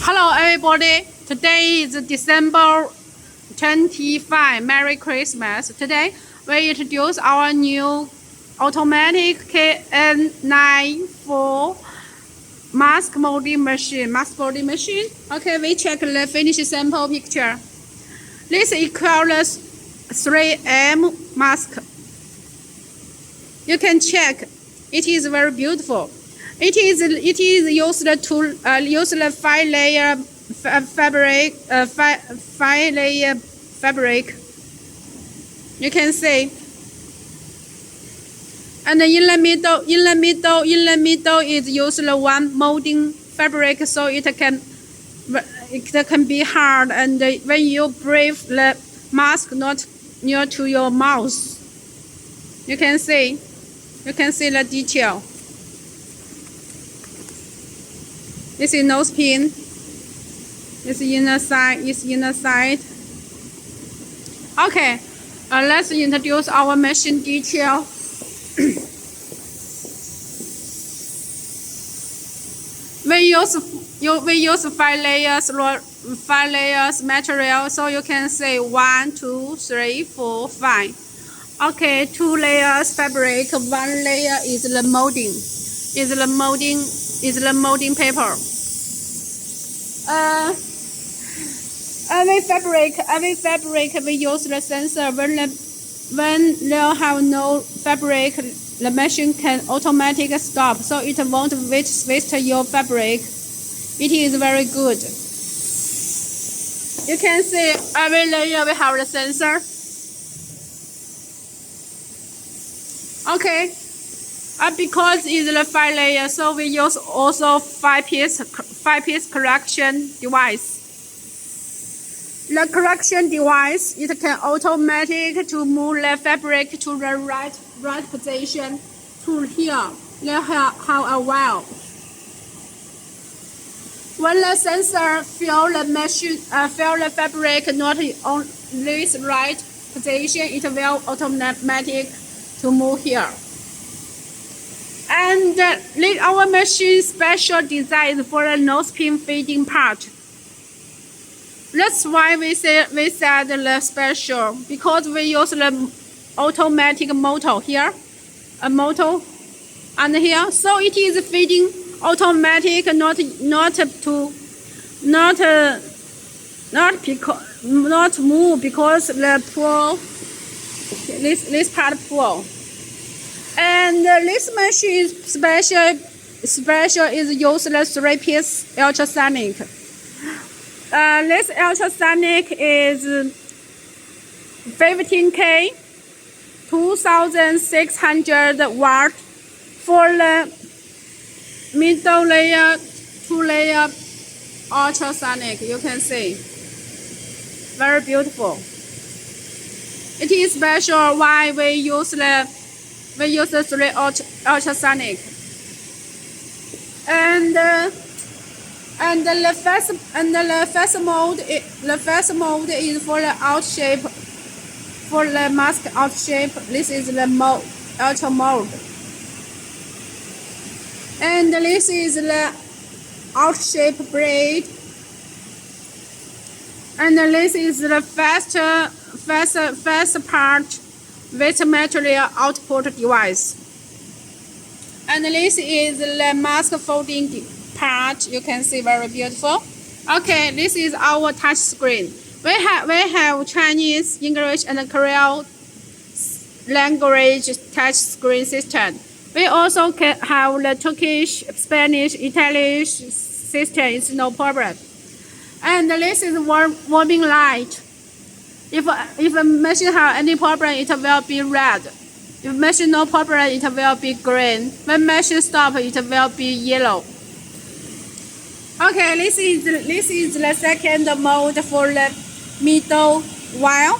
Hello everybody, today is December 25. Merry Christmas. Today we introduce our new automatic KN94 mask molding machine. Okay, we check the finished sample picture. This equals 3M mask. You can check. It is very beautiful. It is used to use the 5-layer fabric. 5-layer fabric. You can see. And in the middle is used the one molding fabric, so it can be hard, and when you breathe, the mask not near to your mouth. You can see the detail. This is nose pin. This inner side. Okay, let's introduce our machine detail. We use 5 layers material, so you can say 1, 2, 3, 4, 5. Okay, 2 layers fabric, 1 layer is the molding. Is the molding paper. Every fabric we use the sensor. When there have no fabric, the machine can automatically stop, so it won't waste your fabric. It is very good. You can see every layer we have the sensor. Okay. Because it's the 5 layer, so we use also 5-piece correction device. The correction device, it can automatic to move the fabric to the right position to here. They have a valve. When the sensor feel the fabric not on this right position, it will automatic to move here. And our machine special design for the nose pin feeding part. That's why we said the special, because we use the automatic motor here, a motor, and here, so it is feeding automatic, not move because the pull, this part pull. And this machine special is used the 3-piece ultrasonic. This ultrasonic is 15K, 2,600 watt for the middle layer, 2-layer ultrasonic. You can see, very beautiful. It is special why we use the 3 ultrasonic, and the first mode is for the out shape, for the mask out shape. This is the ultra mode, and this is the out shape blade, and this is the fast part with material output device. And this is the mask folding part. You can see, very beautiful. Okay, this is our touch screen. We have Chinese, English, and Korean language touch screen system. We also can have the Turkish, Spanish, Italian system. It's no problem. And this is warming light. If a machine has any problem, it will be red. If machine no problem, it will be green. When machine stop, it will be yellow. Okay, this is the second mode for the middle wire.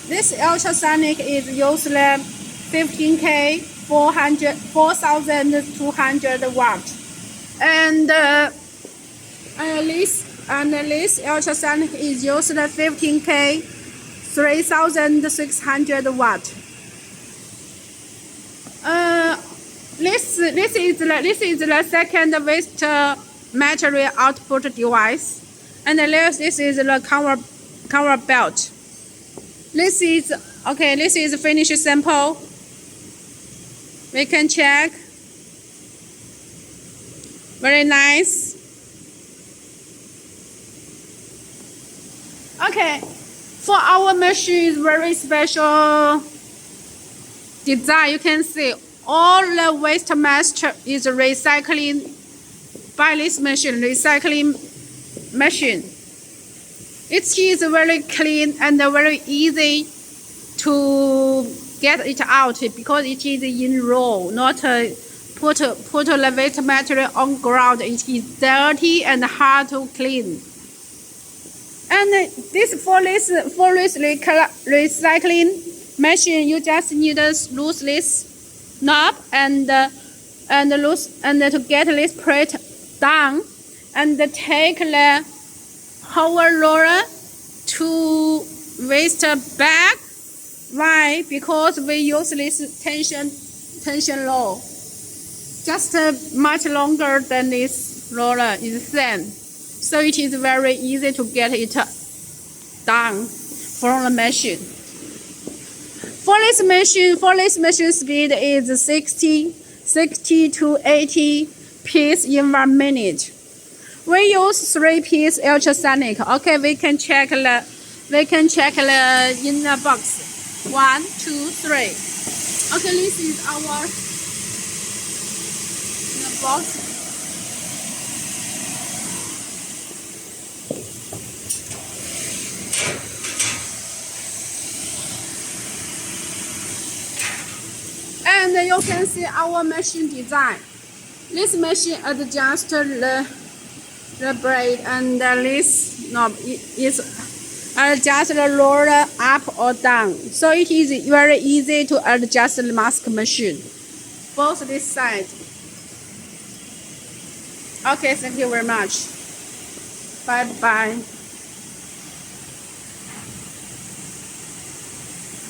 This ultrasonic is used the 15K, 4,200 watt, and this ultrasonic is used the 15K, 3,600 watt. This This is the second waste material output device, and this is the conveyor belt. This is okay. This is finished sample. We can check. Very nice. Okay, for our machine is very special design. You can see all the waste mass is recycling by this machine. It is very clean and very easy to get it out because it is in raw, not put the waste material on ground. It is dirty and hard to clean. And this for recycling machine, you just need to lose this knob and to get this plate down, and take the whole roller to waste bag. Why? Because we use this tension roll, just much longer than this roller is thin, so it is very easy to get it down from the machine. For this machine speed is 60 to 80 pieces in 1 minute. We use 3 piece ultrasonic. Okay, we can check the in the box. 1, 2, 3. Okay, this is our box. And you can see our machine design. This machine adjusts the blade, and this knob is adjust the roller up or down. So it is very easy to adjust the mask machine, both this side. Okay, thank you very much. Bye bye.